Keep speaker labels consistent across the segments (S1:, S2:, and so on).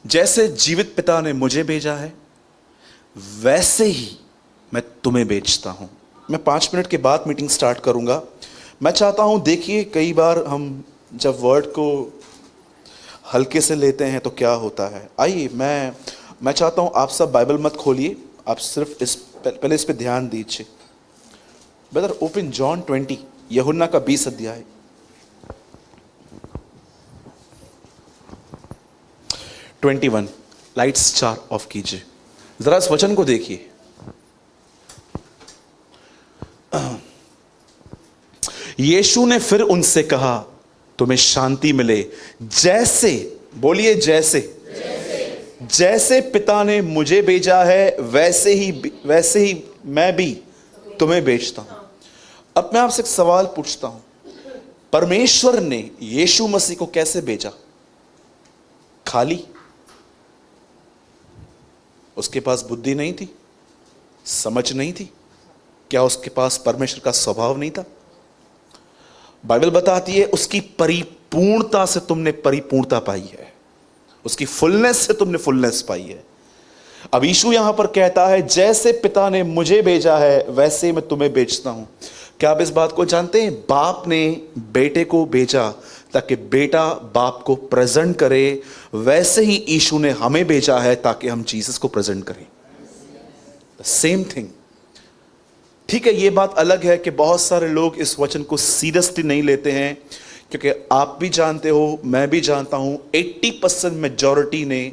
S1: जैसे जीवित पिता ने मुझे भेजा है वैसे ही मैं तुम्हें भेजता हूं। मैं 5 मिनट के बाद मीटिंग स्टार्ट करूंगा। मैं चाहता हूं, देखिए कई बार हम जब वर्ड को हल्के से लेते हैं तो क्या होता है। आइए, मैं चाहता हूं आप सब बाइबल मत खोलिए, आप सिर्फ पहले इस पे ध्यान दीजिए। ब्रदर ओपन जॉन 20, यूहन्ना का 20 अध्याय। 21। लाइट्स 4 ऑफ कीजिए, जरा इस वचन को देखिए। यीशु ने फिर उनसे कहा, तुम्हें शांति मिले। जैसे, बोलिए जैसे, जैसे पिता ने मुझे भेजा है वैसे ही मैं भी तुम्हें भेजता हूं। अब मैं आपसे एक सवाल पूछता हूं, परमेश्वर ने यीशु मसीह को कैसे भेजा? खाली? उसके पास बुद्धि नहीं थी, समझ नहीं थी? क्या उसके पास परमेश्वर का स्वभाव नहीं था? बाइबल बताती है उसकी परिपूर्णता से तुमने परिपूर्णता पाई है, उसकी फुलनेस से तुमने फुलनेस पाई है। अब यीशु यहां पर कहता है, जैसे पिता ने मुझे भेजा है वैसे मैं तुम्हें भेजता हूं। क्या आप इस बात को जानते हैं? बाप ने बेटे को भेजा ताकि बेटा बाप को प्रेजेंट करे, वैसे ही यीशु ने हमें भेजा है ताकि हम जीसस को प्रेजेंट करें। Same thing. ठीक है, यह बात अलग है कि बहुत सारे लोग इस वचन को सीरियसली नहीं लेते हैं, क्योंकि आप भी जानते हो, मैं भी जानता हूं, 80% मेजॉरिटी ने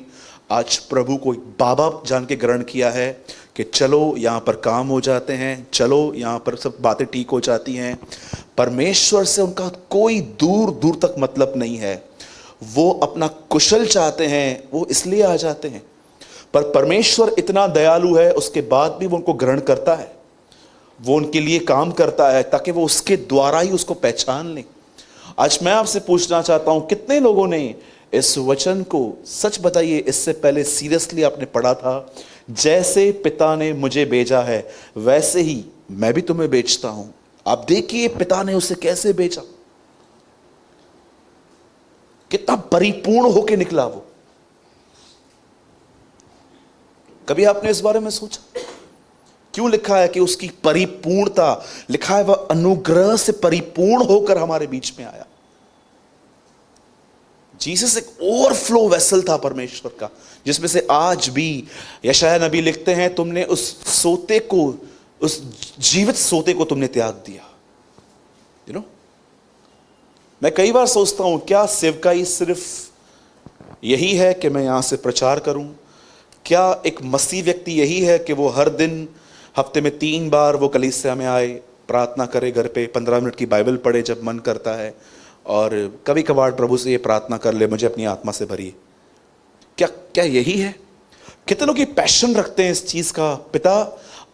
S1: आज प्रभु को एक बाबा जान के ग्रहण किया है कि चलो यहां पर काम हो जाते हैं, चलो यहां पर सब बातें ठीक हो जाती हैं। परमेश्वर से उनका कोई दूर दूर तक मतलब नहीं है। वो अपना कुशल चाहते हैं, वो इसलिए आ जाते हैं। पर परमेश्वर इतना दयालु है, उसके बाद भी वो उनको ग्रहण करता है, वो उनके लिए काम करता है ताकि वो उसके द्वारा ही उसको पहचान लें। आज मैं आपसे पूछना चाहता हूं, कितने लोगों ने इस वचन को, सच बताइए, इससे पहले सीरियसली आपने पढ़ा था? जैसे पिता ने मुझे भेजा है वैसे ही मैं भी तुम्हें भेजता हूं। आप देखिए पिता ने उसे कैसे भेजा, कितना परिपूर्ण होकर निकला वो। कभी आपने इस बारे में सोचा क्यों लिखा है कि उसकी परिपूर्णता? लिखा है वह अनुग्रह से परिपूर्ण होकर हमारे बीच में आया। जीसस एक ओवरफ्लो वेसल था परमेश्वर का, जिसमें से आज भी यशायाह नबी लिखते हैं, तुमने उस सोते को, उस जीवित सोते को तुमने त्याग दिया। यू नो, मैं कई बार सोचता हूं, क्या सेवकाई सिर्फ यही है कि मैं यहां से प्रचार करूं? क्या एक मसीह व्यक्ति यही है कि वो हर दिन, हफ्ते में 3 बार वो कलीसिया में आए, प्रार्थना करे, घर पे 15 मिनट की बाइबल पढ़े जब मन करता है, और कभी कभार प्रभु से ये प्रार्थना कर ले, मुझे अपनी आत्मा से भरिए? क्या यही है? कितनों की पैशन रखते हैं इस चीज का? पिता,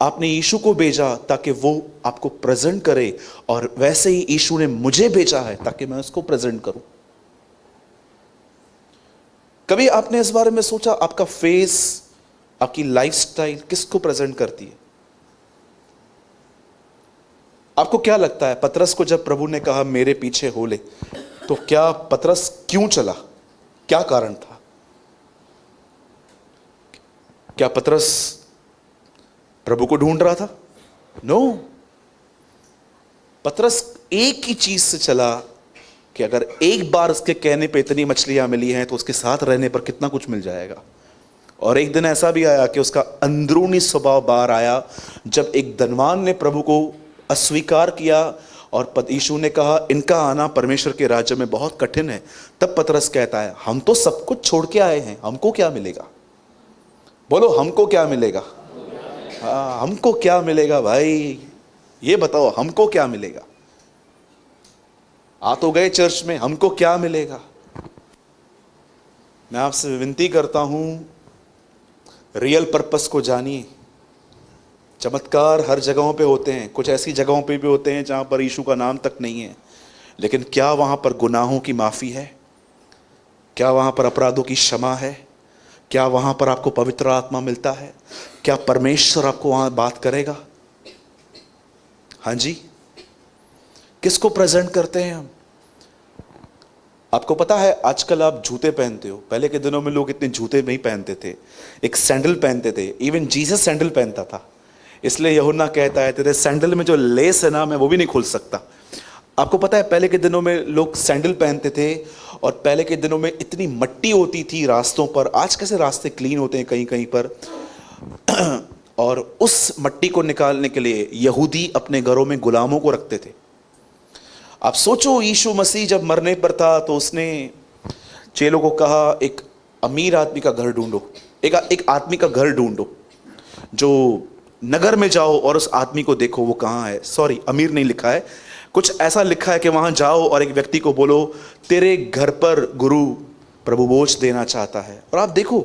S1: आपने यीशु को भेजा ताकि वो आपको प्रेजेंट करे, और वैसे ही यीशु ने मुझे भेजा है ताकि मैं उसको प्रेजेंट करूं। कभी आपने इस बारे में सोचा, आपका फेस, आपकी लाइफस्टाइल किसको प्रेजेंट करती है? आपको क्या लगता है, पतरस को जब प्रभु ने कहा मेरे पीछे हो ले, तो क्या पतरस क्यों चला? क्या कारण था? क्या पतरस प्रभु को ढूंढ रहा था? नो। पतरस एक ही चीज से चला कि अगर एक बार उसके कहने पे इतनी मछलियां मिली हैं तो उसके साथ रहने पर कितना कुछ मिल जाएगा। और एक दिन ऐसा भी आया कि उसका अंदरूनी स्वभाव बाहर आया, जब एक धनवान ने प्रभु को अस्वीकार किया और यीशु ने कहा इनका आना परमेश्वर के राज्य में बहुत कठिन है। तब पतरस कहता है, हम तो सब कुछ छोड़ के आए हैं, हमको क्या मिलेगा? बोलो, हमको क्या मिलेगा? हाँ, हमको क्या मिलेगा भाई? ये बताओ, हमको क्या मिलेगा? आ तो गए चर्च में, हमको क्या मिलेगा? मैं आपसे विनती करता हूं, रियल पर्पस को जानिए। चमत्कार हर जगहों पे होते हैं, कुछ ऐसी जगहों पे भी होते हैं जहां पर यीशु का नाम तक नहीं है, लेकिन क्या वहां पर गुनाहों की माफी है? क्या वहां पर अपराधों की क्षमा है? क्या वहां पर आपको पवित्र आत्मा मिलता है? क्या परमेश्वर आपको वहां बात करेगा? हाँ जी, किसको प्रेजेंट करते हैं हम? आपको पता है आजकल आप जूते पहनते हो, पहले के दिनों में लोग इतने जूते नहीं पहनते थे, एक सैंडल पहनते थे। इवन जीसस सैंडल पहनता था, इसलिए यूहन्ना कहता है तेरे सैंडल में जो लेस है ना, मैं वो भी नहीं खोल सकता। आपको पता है पहले के दिनों में लोग सैंडल पहनते थे, और पहले के दिनों में इतनी मट्टी होती थी रास्तों पर। आज कैसे रास्ते क्लीन होते हैं कहीं कहीं पर। और उस मट्टी को निकालने के लिए यहूदी अपने घरों में गुलामों को रखते थे। आप सोचो, यीशु मसीह जब मरने पर था तो उसने चेलों को कहा एक अमीर आदमी का घर ढूंढो, एक आदमी का घर ढूंढो, जो नगर में जाओ और उस आदमी को देखो वो कहाँ है। सॉरी, अमीर नहीं लिखा है, कुछ ऐसा लिखा है कि वहां जाओ और एक व्यक्ति को बोलो तेरे घर पर गुरु प्रभु बोझ देना चाहता है। और आप देखो,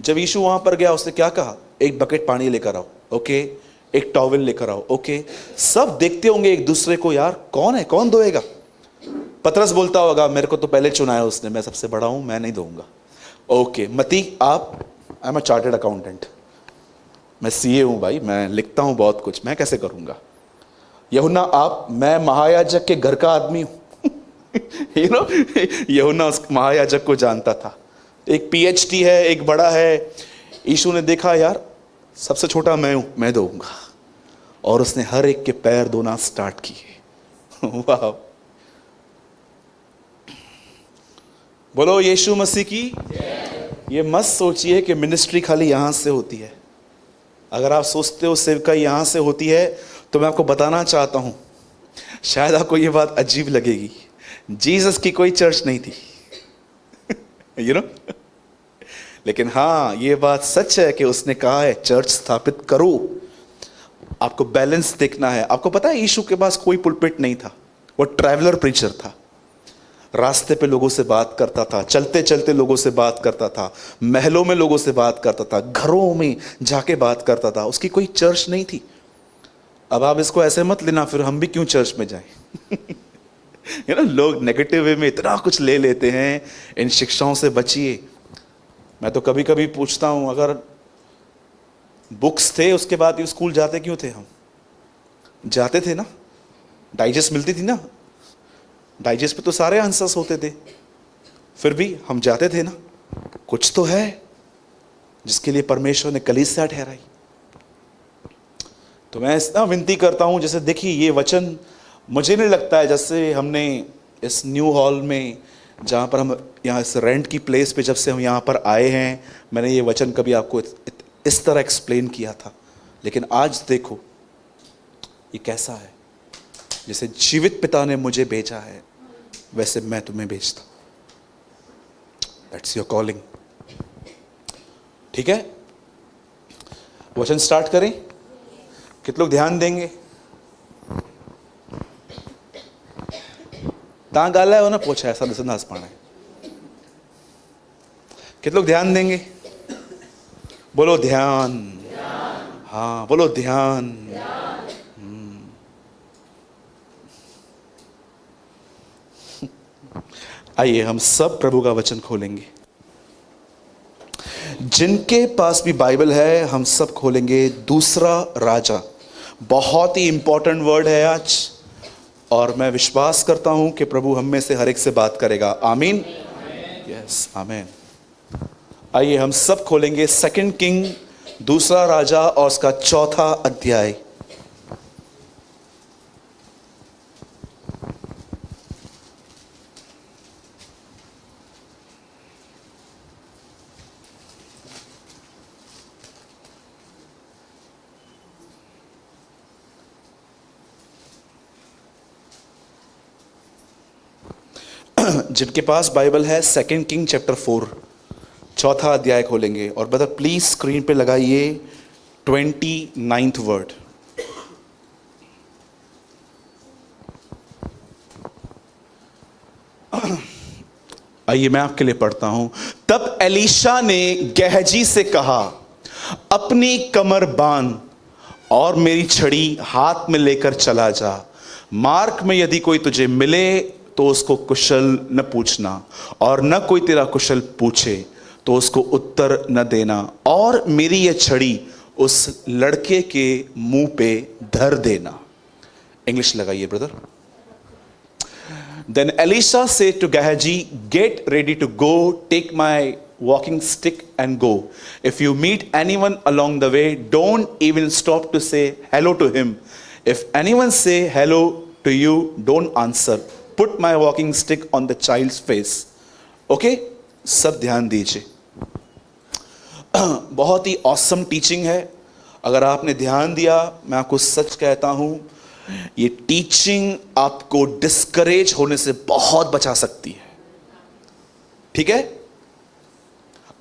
S1: जब यीशु वहां पर गया उसने क्या कहा, एक बकेट पानी लेकर आओ, ओके, एक टॉवेल लेकर आओ, ओके। सब देखते होंगे एक दूसरे को, यार कौन है, कौन धोएगा। पतरस बोलता होगा मेरे को तो पहले चुनाया उसने, मैं सबसे बड़ा हूं, मैं नहीं धोऊंगा। ओके मती, आप, I am a chartered accountant, मैं सीए हूं भाई, मैं लिखता हूं बहुत कुछ, मैं कैसे करूंगा। यूहन्ना आप, मैं महायाजक के घर का आदमी हूं। यू नो, यूहन्ना उस महायाजक को जानता था, एक पीएचडी है, एक बड़ा है। यीशु ने देखा यार सबसे छोटा मैं हूं, मैं धोऊंगा, और उसने हर एक के पैर धोना स्टार्ट किए। वाह, बोलो यीशु मसीह की। ये मत सोचिए कि मिनिस्ट्री खाली यहां से होती है। अगर आप सोचते हो सेवकाई यहां से होती है तो मैं आपको बताना चाहता हूं, शायद आपको ये बात अजीब लगेगी, जीसस की कोई चर्च नहीं थी। यू नो, लेकिन हाँ ये बात सच है कि उसने कहा है चर्च स्थापित करो। आपको बैलेंस देखना है। आपको पता है यीशु के पास कोई पुलपिट नहीं था, वो ट्रैवलर प्रीचर था। रास्ते पे लोगों से बात करता था, चलते चलते लोगों से बात करता था, महलों में लोगों से बात करता था, घरों में जाके बात करता था। उसकी कोई चर्च नहीं थी। अब आप इसको ऐसे मत लेना फिर हम भी क्यों चर्च में जाएं। यू नो, लोग नेगेटिव वे में इतना कुछ ले लेते हैं, इन शिक्षाओं से बचिए। मैं तो कभी कभी पूछता हूं, अगर बुक्स थे उसके बाद भी स्कूल जाते क्यों थे। हम जाते थे ना, डाइजेस्ट मिलती थी ना, डाइजेस्ट पे तो सारे आंसर्स होते थे, फिर भी हम जाते थे ना। कुछ तो है जिसके लिए परमेश्वर ने कलीसिया ठहराई। तो मैं इतना विनती करता हूं, जैसे देखिए ये वचन मुझे नहीं लगता है, जैसे हमने इस न्यू हॉल में जहाँ पर हम यहाँ इस रेंट की प्लेस पे जब से हम यहाँ पर आए हैं, मैंने ये वचन कभी आपको इस तरह एक्सप्लेन किया था। लेकिन आज देखो ये कैसा है, जैसे जीवित पिता ने मुझे भेजा है वैसे मैं तुम्हें भेजता हूं। That's your calling. ठीक है, वचन स्टार्ट करें। कितने लोग ध्यान देंगे। तहां गाला है ना पूछा ऐसा नस पाना है। कितने लोग ध्यान देंगे। बोलो ध्यान। हाँ बोलो ध्यान। आइए हम सब प्रभु का वचन खोलेंगे। जिनके पास भी बाइबल है हम सब खोलेंगे दूसरा राजा। बहुत ही इंपॉर्टेंट वर्ड है आज, और मैं विश्वास करता हूं कि प्रभु हम में से हर एक से बात करेगा। आमीन, यस आमीन। आइए हम सब खोलेंगे सेकंड किंग दूसरा राजा और उसका चौथा अध्याय। जिनके पास बाइबल है सेकंड किंग चैप्टर 4 चौथा अध्याय खोलेंगे। और ब्रदर प्लीज स्क्रीन पे लगाइए 29th वर्ड। आइए मैं आपके लिए पढ़ता हूं। तब एलीशा ने गेहजी से कहा, अपनी कमर बांध और मेरी छड़ी हाथ में लेकर चला जा। मार्ग में यदि कोई तुझे मिले तो उसको कुशल न पूछना, और न कोई तेरा कुशल पूछे तो उसको उत्तर न देना, और मेरी यह छड़ी उस लड़के के मुंह पे धर देना। इंग्लिश लगाइए brother. Then Elisha said to Gehazi, get ready to go, take my walking stick and go. If you meet anyone along the way, don't even stop to say hello to him. If anyone say hello to you, don't answer. Put my walking stick on the child's face. Okay? सब ध्यान दीजिए। बहुत ही awesome teaching है। अगर आपने ध्यान दिया, मैं आपको सच कहता हूं, ये टीचिंग आपको डिस्करेज होने से बहुत बचा सकती है। ठीक है?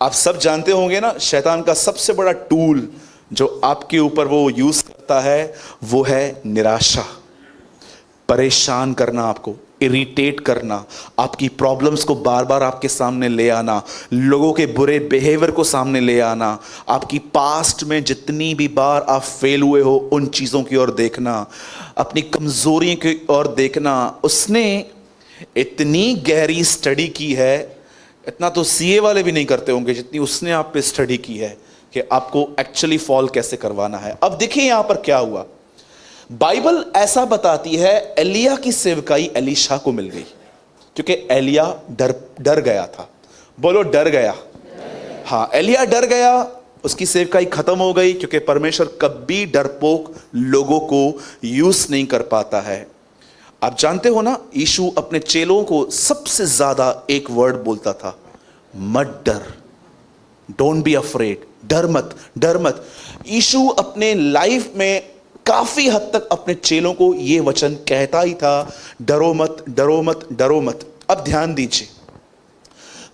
S1: आप सब जानते होंगे ना, शैतान का सबसे बड़ा टूल जो आपके ऊपर वो यूज करता है वो है निराशा, परेशान करना, आपको इरिटेट करना, आपकी प्रॉब्लम्स को बार बार आपके सामने ले आना, लोगों के बुरे बिहेवियर को सामने ले आना, आपकी पास्ट में जितनी भी बार आप फेल हुए हो उन चीज़ों की ओर देखना, अपनी कमजोरी की ओर देखना। उसने इतनी गहरी स्टडी की है, इतना तो सीए वाले भी नहीं करते होंगे जितनी उसने आप पे स्टडी की है कि आपको एक्चुअली फॉल कैसे करवाना है। अब देखिए यहां पर क्या हुआ। बाइबल ऐसा बताती है, एलिया की सेवकाई एलीशा को मिल गई, क्योंकि एलिया डर गया था। बोलो डर गया। हाँ, एलिया डर गया, उसकी सेवकाई खत्म हो गई, क्योंकि परमेश्वर कभी डरपोक लोगों को यूज नहीं कर पाता है। आप जानते हो ना, यीशु अपने चेलों को सबसे ज्यादा एक वर्ड बोलता था, मत डर, डोंट बी अफ्रेड, डर मत, डर मत। यीशु अपने लाइफ में काफी हद तक अपने चेलों को यह वचन कहता ही था, डरो मत, डरो मत, डरो मत। अब ध्यान दीजिए,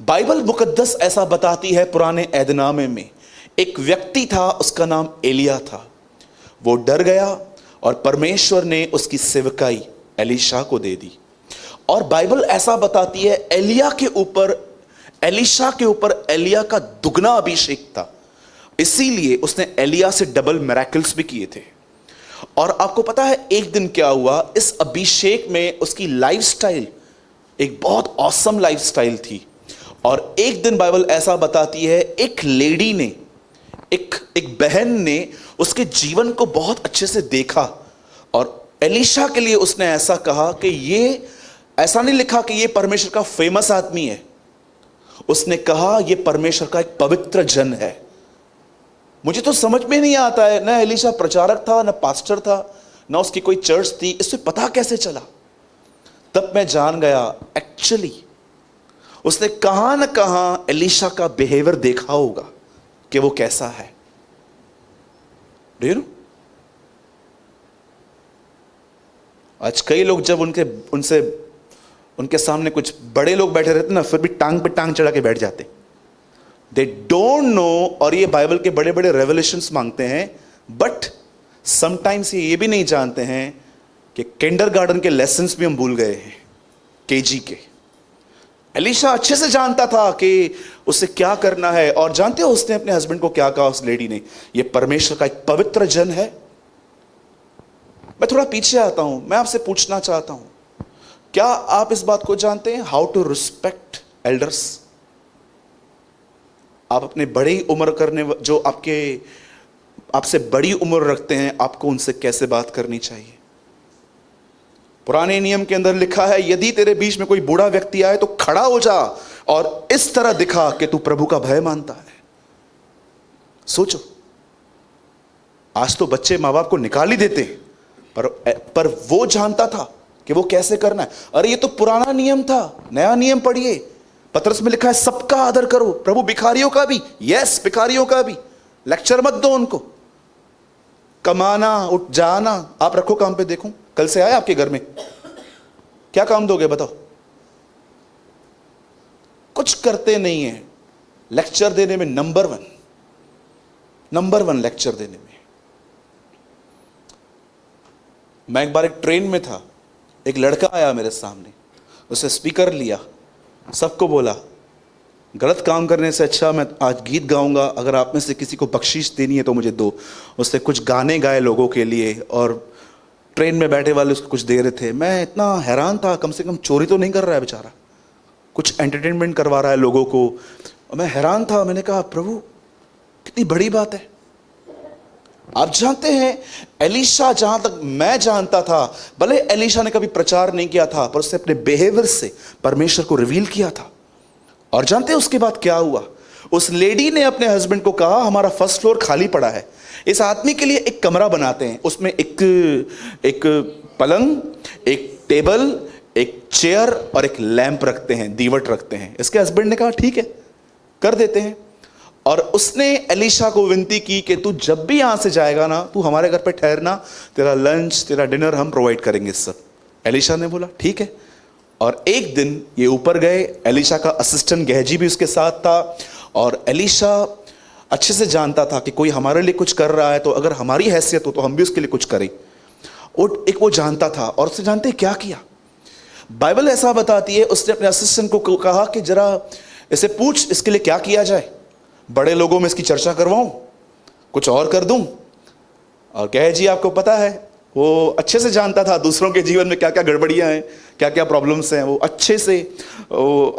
S1: बाइबल मुकद्दस ऐसा बताती है, पुराने ऐदनामे में एक व्यक्ति था, उसका नाम एलिया था। वो डर गया और परमेश्वर ने उसकी सेवकाई एलीशा को दे दी। और बाइबल ऐसा बताती है, एलिया के ऊपर, एलीशा के ऊपर एलिया का दुगना अभिषेक था, इसीलिए उसने एलिया से डबल मिरेकल्स भी किए थे। और आपको पता है एक दिन क्या हुआ, इस अभिषेक में उसकी लाइफस्टाइल एक बहुत ऑसम लाइफस्टाइल थी। और एक दिन बाइबल ऐसा बताती है, एक लेडी ने, एक बहन ने उसके जीवन को बहुत अच्छे से देखा और एलीशा के लिए उसने ऐसा कहा कि ये, ऐसा नहीं लिखा कि ये परमेश्वर का फेमस आदमी है, उसने कहा ये परमेश्वर का एक पवित्र जन है। मुझे तो समझ में नहीं आता है, ना एलीशा प्रचारक था, ना पास्टर था, ना उसकी कोई चर्च थी, इससे पता कैसे चला? तब मैं जान गया, एक्चुअली उसने कहां ना कहां एलीशा का बिहेवियर देखा होगा कि वो कैसा है। Do you know? आज कई लोग जब उनके सामने कुछ बड़े लोग बैठे रहते ना, फिर भी टांग पे टांग चढ़ा के बैठ जाते। दे डोंट नो, और ये बाइबल के बड़े बड़े रेवलेशंस मांगते हैं, बट समटाइम्स ये भी नहीं जानते हैं कि किंडरगार्टन के लेसन्स भी हम भूल गए हैं, केजी के। एलीशा अच्छे से जानता था कि उसे क्या करना है। और जानते हो उसने अपने हस्बैंड को क्या कहा, उस लेडी ने, ये परमेश्वर का एक पवित्र जन है। मैं थोड़ा पीछे आता हूं, मैं आपसे पूछना चाहता हूं, क्या आप इस बात को जानते हैं, हाउ टू रिस्पेक्ट एल्डर्स? आप अपने बड़ी उम्र करने, जो आपसे बड़ी उम्र रखते हैं, आपको उनसे कैसे बात करनी चाहिए? पुराने नियम के अंदर लिखा है, यदि तेरे बीच में कोई बूढ़ा व्यक्ति आए तो खड़ा हो जा और इस तरह दिखा कि तू प्रभु का भय मानता है। सोचो, आज तो बच्चे माँ बाप को निकाल ही देते हैं, पर वो जानता था कि वो कैसे करना है। अरे ये तो पुराना नियम था, नया नियम पढ़िए। पतरस में लिखा है, सबका आदर करो, प्रभु भिखारियों का भी, यस भिखारियों का भी, लेक्चर मत दो उनको। कमाना, उठ जाना, आप रखो काम पे। देखूं कल से आए आपके घर में, क्या काम दोगे बताओ? कुछ करते नहीं है। लेक्चर देने में नंबर वन लेक्चर देने में। मैं एक बार एक ट्रेन में था, एक लड़का आया मेरे सामने, उसे स्पीकर लिया, सबको बोला, गलत काम करने से अच्छा मैं आज गीत गाऊंगा, अगर आप में से किसी को बख्शीश देनी है तो मुझे दो। उसने कुछ गाने गाए लोगों के लिए और ट्रेन में बैठे वाले उसको कुछ दे रहे थे। मैं इतना हैरान था, कम से कम चोरी तो नहीं कर रहा है बेचारा, कुछ एंटरटेनमेंट करवा रहा है लोगों को। मैं हैरान था, मैंने कहा प्रभु कितनी बड़ी बात है। आप जानते हैं एलीशा, जहां तक मैं जानता था, भले एलीशा ने कभी प्रचार नहीं किया था, पर उसने अपने बिहेवियर से परमेश्वर को रिवील किया था। और जानते हैं उसके बाद क्या हुआ? उस लेडी ने अपने हस्बैंड को कहा, हमारा फर्स्ट फ्लोर खाली पड़ा है, इस आदमी के लिए एक कमरा बनाते हैं, उसमें एक पलंग, एक टेबल, एक चेयर और एक लैंप रखते हैं, दीवट रखते हैं। इसके हस्बैंड ने कहा ठीक है, कर देते हैं। और उसने एलीशा को विनती की कि तू जब भी यहां से जाएगा ना, तू हमारे घर पे ठहरना, तेरा लंच, तेरा डिनर हम प्रोवाइड करेंगे सब। एलीशा ने बोला ठीक है। और एक दिन ये ऊपर गए, एलीशा का असिस्टेंट गेहजी भी उसके साथ था, और एलीशा अच्छे से जानता था कि कोई हमारे लिए कुछ कर रहा है तो अगर हमारी हैसियत हो तो हम भी उसके लिए कुछ करें। और एक वो जानता था, और उससे जानते क्या किया? बाइबल ऐसा बताती है, उसने अपने असिस्टेंट को कहा कि जरा इसे पूछ इसके लिए क्या किया जाए, बड़े लोगों में इसकी चर्चा करवाऊं, कुछ और कर दूं। और गेहजी आपको पता है, वो अच्छे से जानता था दूसरों के जीवन में क्या क्या गड़बड़ियां हैं, क्या क्या प्रॉब्लम्स हैं, वो अच्छे से,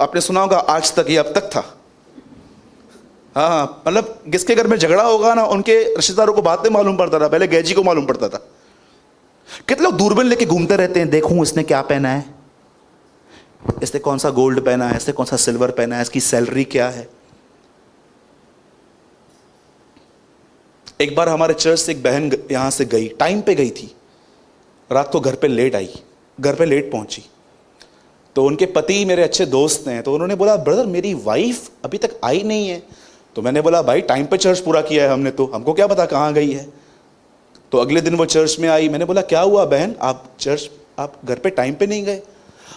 S1: आपने सुना होगा आज तक, ये अब तक था। हाँ, मतलब किसके घर में झगड़ा होगा ना, उनके रिश्तेदारों को बातें मालूम पड़ता था, पहले गेहजी को मालूम पड़ता था। कितने लोग दूरबीन लेके घूमते रहते हैं, देखूं इसने क्या पहना है, इसने कौन सा गोल्ड पहना है, इसने कौन सा सिल्वर पहना है, इसकी सैलरी क्या है। एक बार हमारे चर्च से एक बहन यहां से गई, टाइम पे गई थी, रात को घर पे लेट आई, घर पे लेट पहुंची। तो उनके पति मेरे अच्छे दोस्त हैं, तो उन्होंने बोला ब्रदर मेरी वाइफ अभी तक आई नहीं है। तो मैंने बोला भाई टाइम पे चर्च पूरा किया है हमने, तो हमको क्या पता कहाँ गई है। तो अगले दिन वो चर्च में आई, मैंने बोला क्या हुआ बहन, आप घर पे टाइम पे नहीं गए?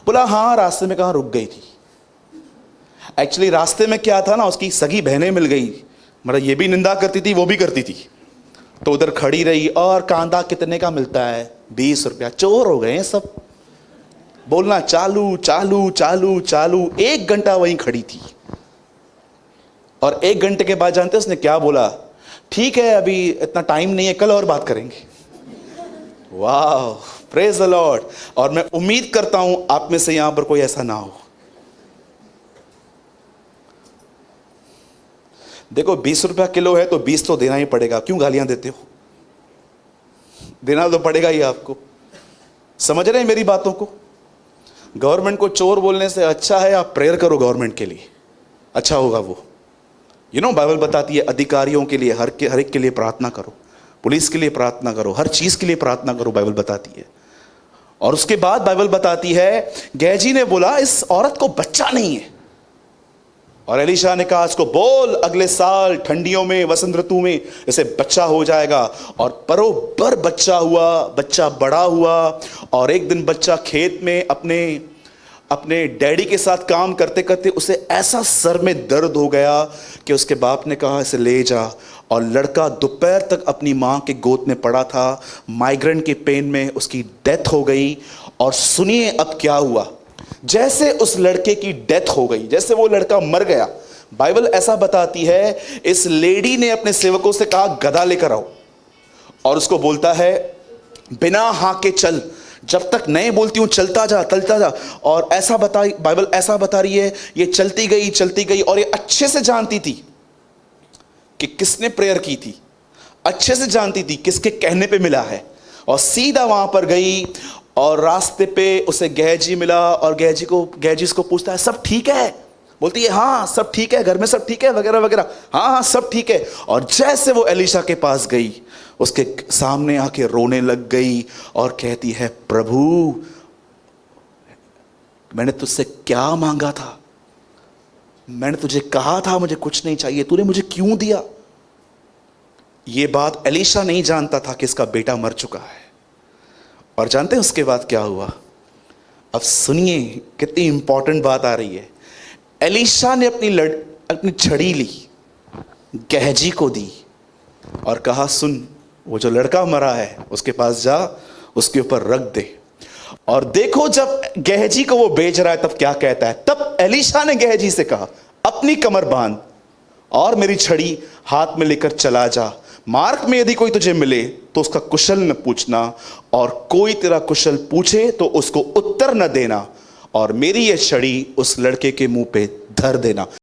S1: बोला हाँ, रास्ते में कहाँ रुक गई थी। एक्चुअली रास्ते में क्या था ना, उसकी सगी बहनें मिल गई, मतलब ये भी निंदा करती थी, वो भी करती थी। तो उधर खड़ी रही, और कांदा कितने का मिलता है? 20 रुपया। चोर हो गए हैं सब, बोलना चालू चालू चालू चालू। 1 घंटा वहीं खड़ी थी, और 1 घंटे के बाद जानते उसने क्या बोला? ठीक है अभी इतना टाइम नहीं है, कल और बात करेंगे। वाह, प्रेज द लॉर्ड। और मैं उम्मीद करता हूं आप में से यहां पर कोई ऐसा ना हो। देखो 20 रुपया किलो है तो 20 तो देना ही पड़ेगा, क्यों गालियां देते हो? देना तो पड़ेगा ही आपको। समझ रहे हैं मेरी बातों को? गवर्नमेंट को चोर बोलने से अच्छा है आप प्रेयर करो गवर्नमेंट के लिए, अच्छा होगा वो। बाइबल बताती है अधिकारियों के लिए, हर एक के लिए प्रार्थना करो, पुलिस के लिए प्रार्थना करो, हर चीज के लिए प्रार्थना करो, बाइबल बताती है। और उसके बाद बाइबल बताती है, गेहजी ने बोला इस औरत को बच्चा नहीं है, और एलीशा ने कहा इसको बोल अगले साल ठंडियों में, वसंत ऋतु में इसे बच्चा हो जाएगा। और बरोबर बच्चा हुआ, बच्चा बड़ा हुआ, और एक दिन बच्चा खेत में अपने डैडी के साथ काम करते करते उसे ऐसा सर में दर्द हो गया कि उसके बाप ने कहा इसे ले जा। और लड़का दोपहर तक अपनी मां के गोद में पड़ा था, माइग्रेन के पेन में उसकी डेथ हो गई। और सुनिए अब क्या हुआ। जैसे उस लड़के की डेथ हो गई, जैसे वो लड़का मर गया, बाइबल ऐसा बताती है इस लेडी ने अपने सेवकों से कहा गधा लेकर आओ, और उसको बोलता है बिना हाके चल, जब तक नहीं बोलती हूं चलता जा चलता जा। और ऐसा बाइबल ऐसा बता रही है, ये चलती गई, और ये अच्छे से जानती थी कि किसने प्रेयर की थी, अच्छे से जानती थी किसके कहने पे मिला है, और सीधा वहां पर गई। और रास्ते पे उसे गेहजी मिला, और गेहजी उसको पूछता है सब ठीक है? बोलती है हाँ सब ठीक है, घर में सब ठीक है, वगैरह वगैरह, हाँ सब ठीक है। और जैसे वो एलीशा के पास गई, उसके सामने आके रोने लग गई और कहती है प्रभु मैंने तुझसे क्या मांगा था, मैंने तुझे कहा था मुझे कुछ नहीं चाहिए, तूने मुझे क्यों दिया? ये बात एलीशा नहीं जानता था कि इसका बेटा मर चुका है। और जानते हैं उसके बाद क्या हुआ? अब सुनिए कितनी इंपॉर्टेंट बात आ रही है। एलीशा ने अपनी छड़ी ली, गेहजी को दी, और कहा सुन, वो जो लड़का मरा है उसके पास जा, उसके ऊपर रख दे। और देखो जब गेहजी को वो बेच रहा है तब क्या कहता है? तब एलीशा ने गेहजी से कहा अपनी कमर बांध और मेरी छड़ी हाथ में लेकर चला जा, मार्ग में यदि कोई तुझे मिले तो उसका कुशल न पूछना, और कोई तेरा कुशल पूछे तो उसको उत्तर न देना, और मेरी यह छड़ी उस लड़के के मुंह पे धर देना।